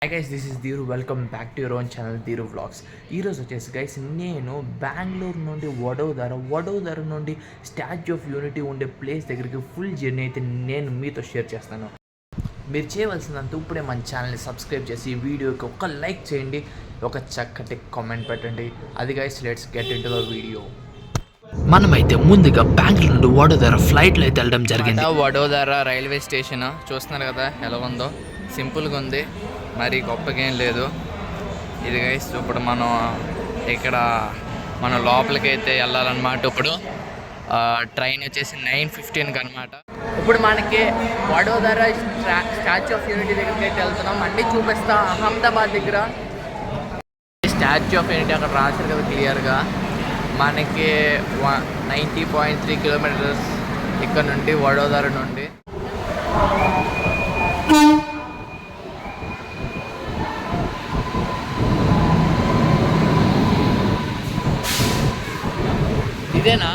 Hi guys, this is Dhiru. Welcome back to your own channel Dhiru Vlogs. ఈరోజు వచ్చేసి guys నేను బెంగళూరు నుండి వడోదర నుండి స్టాచ్యూ ఆఫ్ యూనిటీ ఉండే ప్లేస్ దగ్గరికి ఫుల్ జర్నీ అయితే నేను మీతో షేర్ చేస్తాను. మీరు చేయవలసిందంతా ఇప్పుడే మన ఛానల్ని సబ్స్క్రైబ్ చేసి ఈ వీడియోకి ఒక లైక్ చేయండి, ఒక చక్కటి కామెంట్ పెట్టండి. అది guys, let's get into the video. మనమైతే ముందుగా బెంగళూరు నుండి వడోదర ఫ్లైట్లో అయితే వెళ్ళడం జరిగింది. వడోదర రైల్వే స్టేషన్ చూస్తున్నారు కదా ఎలా ఉందో, సింపుల్గా ఉంది, మరి గొప్పగా ఏం లేదు. ఇది గైస్ ఇప్పుడు మనం ఇక్కడ లోపలికి అయితే వెళ్ళాలన్నమాట. ఇప్పుడు ట్రైన్ వచ్చేసి 9:15కి అనమాట. ఇప్పుడు మనకి వడోదర స్టాచ్యూ ఆఫ్ యూనిటీ దగ్గరికి అయితే వెళ్తున్నాం. అన్నీ చూపిస్తా. అహ్మదాబాద్ దగ్గర స్టాచ్యూ ఆఫ్ యూనిటీ అక్కడ రాశారు కదా క్లియర్గా. మనకి 90.3 కిలోమీటర్స్ ఇక్కడ నుండి, వడోదర నుండి. ఇదేనా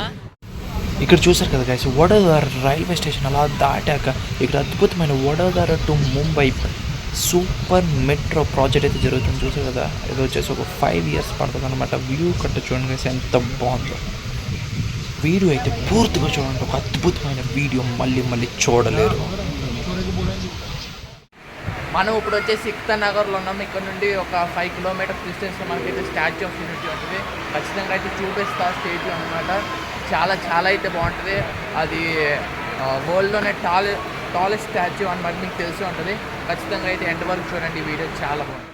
ఇక్కడ చూసారు కదా గైస్, వడోదర రైల్వే స్టేషన్ అలా దాటాక ఇక్కడ అద్భుతమైన Vadodara to Mumbai super metro project అయితే జరుగుతుంది. చూసారు కదా, ఇది వచ్చేసి ఒక 5 years పడుతుంది అనమాట. వ్యూ కట్ట చూడండి గైస్ ఎంత బాగుందో. వీడియో అయితే పూర్తిగా చూడండి, ఒక అద్భుతమైన వీడియో మళ్ళీ చూడలేరు. మనం ఇప్పుడు వచ్చేసి సిక్తా నగర్లో ఉన్నాం. ఇక్కడ నుండి ఒక 5 kilometers డిస్టెన్స్లో మనకైతే స్టాచ్యూ ఆఫ్ యూనిటీ ఉంటుంది. ఖచ్చితంగా అయితే చూపిస్తా స్టేట్యూ అనమాట. చాలా అయితే బాగుంటుంది. అది వరల్డ్లోనే టాలెస్ట్ స్టాచ్యూ అనమాట, మీకు తెలిసి ఉంటుంది. ఖచ్చితంగా అయితే ఎండ్ వరకు చూడండి, ఈ వీడియో చాలా బాగుంటుంది.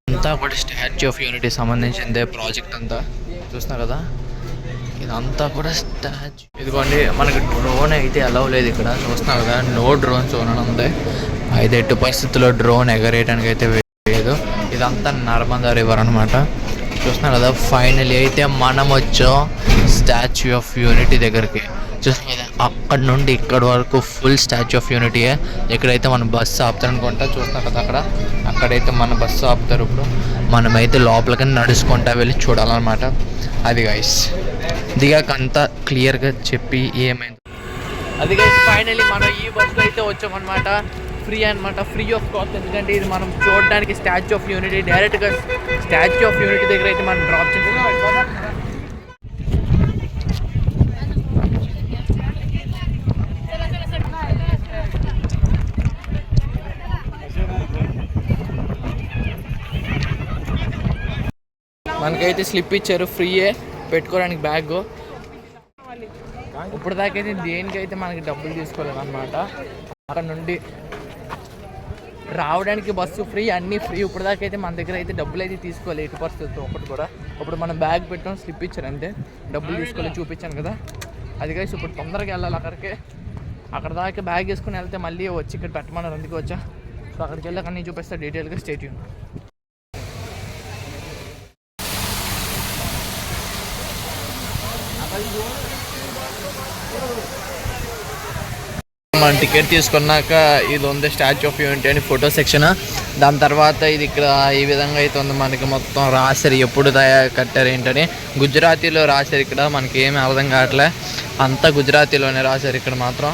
అంతా కూడా స్టాచ్యూ ఆఫ్ యూనిటీ సంబంధించిందే ప్రాజెక్ట్ అంతా. చూస్తున్నారు కదా, ఇదంతా కూడా స్టాచ్యూ. ఇదిగోండి, మనకి డ్రోన్ అయితే అలౌ లేదు ఇక్కడ. చూస్తున్నారు కదా, నో డ్రోన్ జోన్ అని ఉంది. అయితే ఎట్టి పరిస్థితుల్లో డ్రోన్ ఎగరేయడానికి అయితే లేదు. ఇదంతా నర్మదా రివర్ అనమాట. చూస్తున్నారు కదా, ఫైనలీ అయితే మనం వచ్చాం స్టాచ్యూ ఆఫ్ యూనిటీ దగ్గరికి. చూస్తున్నారు కదా, అక్కడ నుండి ఇక్కడ వరకు ఫుల్ స్టాచ్యూ ఆఫ్ యూనిటీయే. ఇక్కడైతే మన బస్సు ఆపుతారు అనుకుంటా. చూస్తున్నారు కదా, అక్కడైతే మన బస్సు ఆపుతారు. ఇప్పుడు మనమైతే లోపలికి నడుచుకుంటా వెళ్ళి చూడాలన్నమాట. అది గైస్, దిగాక అంతా క్లియర్గా చెప్పి ఏమైంది. అది గైస్, ఫైనలీ మనం ఈ బస్సులో అయితే వచ్చామన్నమాట. ఫ్రీ అనమాట, ఫ్రీ ఆఫ్ కాస్ట్. ఎందుకంటే ఇది మనం చూడడానికి స్టాచ్యూ ఆఫ్ యూనిటీ, డైరెక్ట్గా స్టాచ్యూ ఆఫ్ యూనిటీ దగ్గర అయితే మనం డ్రాప్ చేసి మనకైతే స్లిప్ ఇచ్చారు, ఫ్రీయే పెట్టుకోవడానికి బ్యాగ్. ఇప్పుడు దాకైతే దేనికైతే మనకి డబ్బులు తీసుకోలేదు అనమాట. అక్కడ నుండి రావడానికి బస్సు ఫ్రీ, అన్నీ ఫ్రీ. ఇప్పుడు దాకైతే మన దగ్గర అయితే డబ్బులు అయితే తీసుకోవాలి ఎటు పరిస్థితి ఒకటి కూడా. ఇప్పుడు మనం బ్యాగ్ పెట్టాం, స్లిప్ ఇచ్చారు అంతే, డబ్బులు తీసుకోలేదు. చూపించాను కదా, అది కలిసి ఇప్పుడు తొందరగా వెళ్ళాలి అక్కడికి. అక్కడ దాకా బ్యాగ్ వేసుకుని వెళ్తే మళ్ళీ వచ్చి ఇక్కడ పెట్టమన్నారు, అందుకే వచ్చా. సో అక్కడికి వెళ్ళాక అన్నీ చూపిస్తా డీటెయిల్గా. Stay tune. మనం టికెట్ తీసుకున్నాక ఇది ఉంది స్టాచ్యూ ఆఫ్ యూనిటీ అని ఫోటో సెక్షన్. దాని తర్వాత ఇది ఇక్కడ ఈ విధంగా అయితే ఉంది. మనకి మొత్తం రాశారు ఎప్పుడు కట్టారు ఏంటని, గుజరాతీలో రాశారు. ఇక్కడ మనకి ఏమీ అర్థం కావట్లే, అంతా గుజరాతీలోనే రాశారు ఇక్కడ మాత్రం.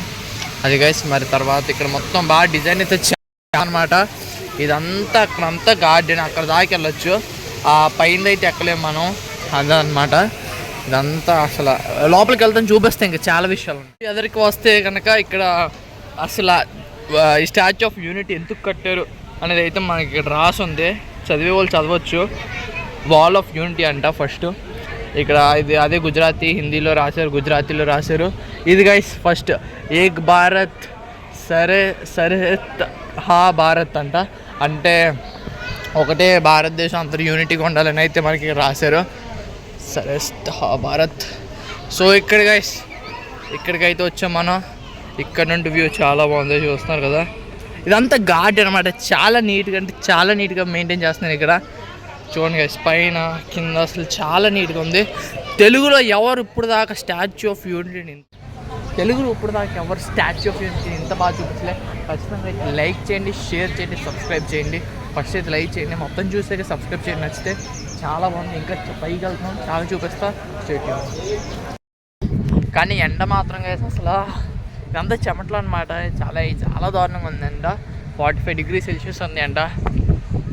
అది గైస్, మరి తర్వాత ఇక్కడ మొత్తం బాగా డిజైన్ అయితే అనమాట. ఇదంతా అక్కడంతా గార్డెన్, అక్కడ దాకా వెళ్ళొచ్చు. ఆ పైన అయితే ఎక్కలేము మనం, అదే అనమాట. ఇదంతా అసలు లోపలికి వెళ్తాం, చూపిస్తే ఇంకా చాలా విషయాలు ఉన్నాయి. ఎదరికి వస్తే కనుక ఇక్కడ అసలు ఈ స్టాచ్యూ ఆఫ్ యూనిటీ ఎందుకు కట్టారు అనేది అయితే మనకి ఇక్కడ రాసి ఉంది. చదివే వాళ్ళు చదవచ్చు. వాల్ ఆఫ్ యూనిటీ అంట ఫస్ట్. ఇక్కడ ఇది అదే గుజరాతీ, హిందీలో రాశారు, గుజరాతీలో రాశారు. ఇది గైస్ ఫస్ట్ ఏక్ భారత్ సర్హత్ హా భారత్ అంట. అంటే ఒకటే భారతదేశం, అందరూ యూనిటీగా ఉండాలని అయితే మనకి రాశారు. సరస్త్ భారత్. సో ఇక్కడ గైస్, ఇక్కడికైతే వచ్చాం మనం. ఇక్కడ నుండి వ్యూ చాలా బాగుంది, చూస్తున్నారు కదా. ఇదంతా గార్డెన్ అనమాట. చాలా నీట్గా, అంటే చాలా నీట్గా మెయింటైన్ చేస్తున్నారు ఇక్కడ. చూడండి గైస్, పైన కింద అసలు చాలా నీట్గా ఉంది. తెలుగులో ఎవరు ఇప్పుడు దాకా స్టాచ్యూ ఆఫ్ యూనిటీని తెలుగులో ఇప్పుడు దాకా ఎవరు స్టాచ్యూ ఆఫ్ యూనిటీ ఇంత బాగా చూపించలే. ఖచ్చితంగా లైక్ చేయండి, షేర్ చేయండి, సబ్స్క్రైబ్ చేయండి. ఫస్ట్ అయితే లైక్ చేయండి, మొత్తం చూసాక సబ్స్క్రైబ్ చేయండి. నచ్చితే చాలా బాగుంది, ఇంకా పైకి వెళ్తున్నాం, చాలా చూపిస్తా. స్టేట్ కానీ ఎండ మాత్రం అసలు ఇదంతా చెమటలు అనమాట. చాలా చాలా దారుణంగా ఉంది ఎండ. 45 degrees Celsius ఉంది ఎండ.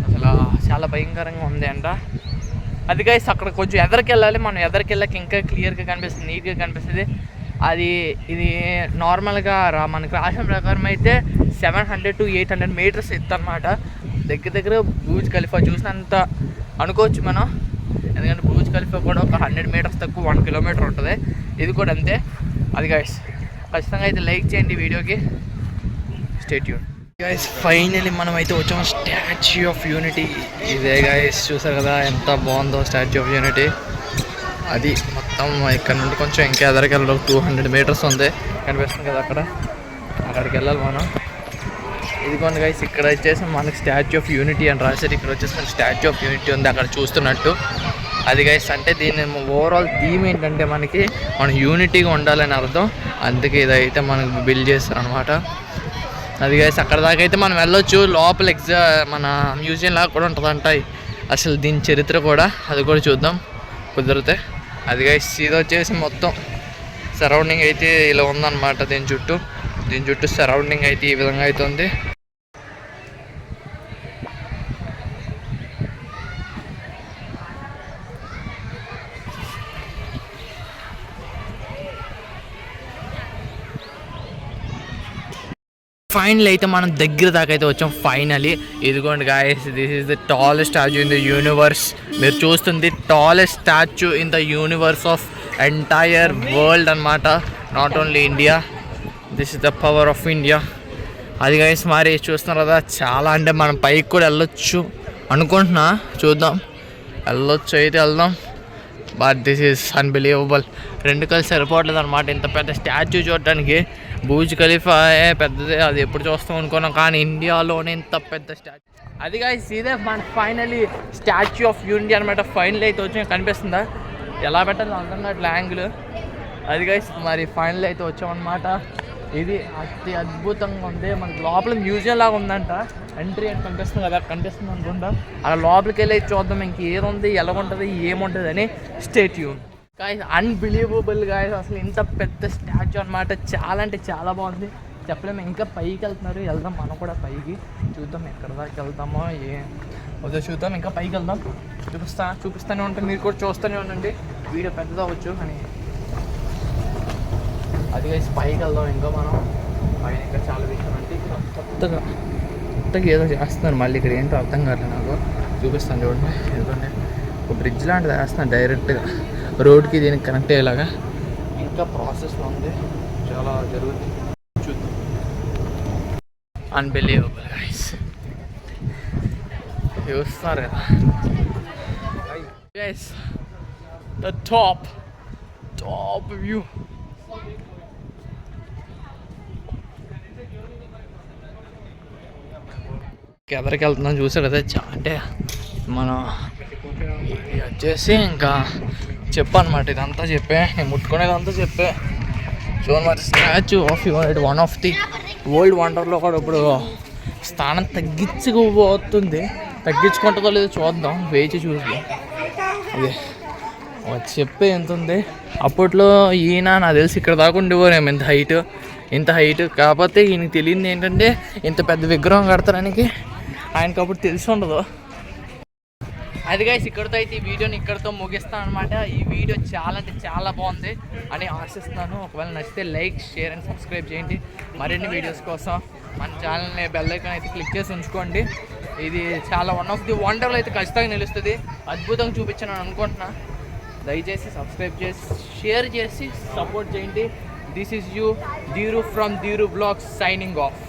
అసలు చాలా భయంకరంగా ఉంది ఎండ. అది గైస్ అక్కడ కొంచెం ఎదరికి వెళ్ళాలి. మనం ఎదరికి వెళ్ళాక ఇంకా క్లియర్గా కనిపిస్తుంది, నీట్గా కనిపిస్తుంది. అది ఇది నార్మల్గా మనకి రాసిన ప్రకారం అయితే 700 to 800 meters ఎత్తు అనమాట. దగ్గర బూర్జ్ ఖలీఫా చూసినంత అనుకోవచ్చు మనం. ఎందుకంటే బూర్జ్ ఖలీఫా కూడా ఒక 100 meters తక్కువ 1 kilometer ఉంటుంది. ఇది కూడా అంతే. అది గైస్ ఖచ్చితంగా అయితే లైక్ చేయండి వీడియోకి. Stay tune guys. ఫైనలీ మనం అయితే వచ్చాము స్టాచ్యూ ఆఫ్ యూనిటీ. ఇదే గైస్, చూసారు కదా ఎంత బాగుందో స్టాచ్యూ ఆఫ్ యూనిటీ. అది మొత్తం ఇక్కడ నుండి కొంచెం ఇంకా ఎదరికి వెళ్ళాలి. 200 meters ఉంది, కనిపిస్తుంది కదా అక్కడికి వెళ్ళాలి మనం. ఇదిగోండి గైస్, ఇక్కడ వచ్చేసి మనకి స్టాచ్యూ ఆఫ్ యూనిటీ అని రాశారు. ఇక్కడ వచ్చేసి మనకి స్టాచ్యూ ఆఫ్ యూనిటీ ఉంది అక్కడ చూస్తున్నట్టు. అది గైస్ అంటే దీని ఓవరాల్ థీమ్ ఏంటంటే మనకి మనం యూనిటీగా ఉండాలని అర్థం. అందుకే ఇదైతే మనకు బిల్డ్ చేస్తారు అనమాట. అది గైస్ అక్కడ దాకా అయితే మనం వెళ్ళొచ్చు. లోపల మన మ్యూజియం లాగా కూడా ఉంటుందంట అసలు దీని చరిత్ర కూడా. అది కూడా చూద్దాం కుదిరితే. అది గైస్ ఇది వచ్చేసి మొత్తం సరౌండింగ్ అయితే ఇలా ఉందన్నమాట. దీని చుట్టూ సరౌండింగ్ అయితే ఈ విధంగా అయితే ఉంది. ఫైనల్ అయితే మనం దగ్గర దాకా అయితే వచ్చాం ఫైనలీ. ఇదిగోండి guys, this is the tallest statue in the universe. మీరు చూస్తుంది tallest statue in the universe of entire world అనమాట, not only India. This is the power of India. అది గాయస్ మరి చూస్తున్నారు కదా, చాలా అంటే మనం పైకి కూడా వెళ్ళొచ్చు అనుకుంటున్నా. చూద్దాం, వెళ్ళొచ్చు అయితే వెళ్దాం. But this is unbelievable. 2 కలిసి సరిపోవట్లేదు అనమాట ఇంత పెద్ద స్టాచ్యూ చూడటానికి. బూర్జ్ ఖలీఫా పెద్దదే, అది ఎప్పుడు చూస్తాం అనుకున్నాం, కానీ ఇండియాలోనే ఇంత పెద్ద స్టాచ్యూ. అది గైస్ ఇదే మన ఫైనలీ స్టాచ్యూ ఆఫ్ యూనిటీ అనమాట. ఫైనల్ అయితే వచ్చి కనిపిస్తుందా, ఎలా పెట్టాలి అర్థం కావట్లే యాంగిల్. అది గైస్ మరి ఫైనల్ అయితే వచ్చామన్నమాట. ఇది అతి అద్భుతంగా ఉంది. మనకి లోపల మ్యూజియం లాగా ఉందంట. ఎంట్రీ అని కనిపిస్తుంది కదా, కనిపిస్తుంది అనుకుంటా. అలా లోపలికి వెళ్ళి చూద్దాం ఇంక ఏదుంది, ఎలా ఉంటుంది, ఏముంటుంది అని. Stay tune guys. Unbelievable guys, అసలు ఇంత పెద్ద స్టాచ్యూ అనమాట. చాలా అంటే చాలా బాగుంది, చెప్పలేము. ఇంకా పైకి వెళ్తున్నారు, వెళ్దాం మనం కూడా పైకి. చూద్దాం ఎక్కడ దాకా వెళ్తామో వద్దో చూద్దాం. ఇంకా పైకి వెళ్దాం, చూపిస్తూనే ఉంటాను, మీరు కూడా చూస్తూనే ఉండండి. వీడియో పెద్దది అవ్వచ్చు కానీ. అది గైస్ పైకి వెళ్దాం ఇంకా మనం. పైన ఇంకా చాలా విషయం అంటే ఇక్కడ కొత్తగా ఏదో చేస్తున్నారు మళ్ళీ. ఇక్కడ ఏంటో అర్థం కావట్లేదు నాకు, చూపిస్తాను చూడండి. ఎందుకంటే ఒక బ్రిడ్జ్ లాంటిది వేస్తున్నాను డైరెక్ట్గా రోడ్కి దీనికి కనెక్ట్ అయ్యేలాగా. ఇంకా ప్రాసెస్లో ఉంది, చాలా జరుగుతుంది, చూద్దాం. అన్బిలీవబుల్ గైస్, చూస్తున్నారు కదా గైస్, ద టాప్ వ్యూ. ఎదరికి వెళ్తున్నాం, చూసారు కదా. అంటే మనం ఇది వచ్చేసి ఇంకా చెప్పనమాట, ఇదంతా చెప్పే, నేను ముట్టుకునేదంతా చెప్పే. సో మరి statue of unity one of the world వండర్లో కూడా ఇప్పుడు స్థానం తగ్గించుకోబోతుంది. తగ్గించుకుంటుందో లేదో చూద్దాం, వేచి చూద్దాం. అదే చెప్పే ఎంత ఉంది. అప్పట్లో ఈయన నాకు తెలిసి ఇక్కడ దాకా ఉండేవారేమో ఇంత హైట్. కాకపోతే ఈయనకి తెలియదు ఏంటంటే ఇంత పెద్ద విగ్రహం కడతారానికి ఆయనకు అప్పుడు తెలిసి ఉండదు. అది గైస్ ఇక్కడితో అయితే ఈ వీడియోని ఇక్కడితో ముగిస్తాను అనమాట. ఈ వీడియో చాలా అంటే చాలా బాగుంది అని ఆశిస్తున్నాను. ఒకవేళ నచ్చితే లైక్, షేర్ అండ్ సబ్స్క్రైబ్ చేయండి. మరిన్ని వీడియోస్ కోసం మన ఛానల్ని బెల్ ఐకాన్ అయితే క్లిక్ చేసి ఉంచుకోండి. ఇది చాలా వన్ ఆఫ్ ది వండర్లో అయితే ఖచ్చితంగా నిలుస్తుంది. అద్భుతంగా చూపించాను అనుకుంటున్నా. దయచేసి సబ్స్క్రైబ్ చేసి షేర్ చేసి సపోర్ట్ చేయండి. This is you Dheeru from Dheeru blogs signing of.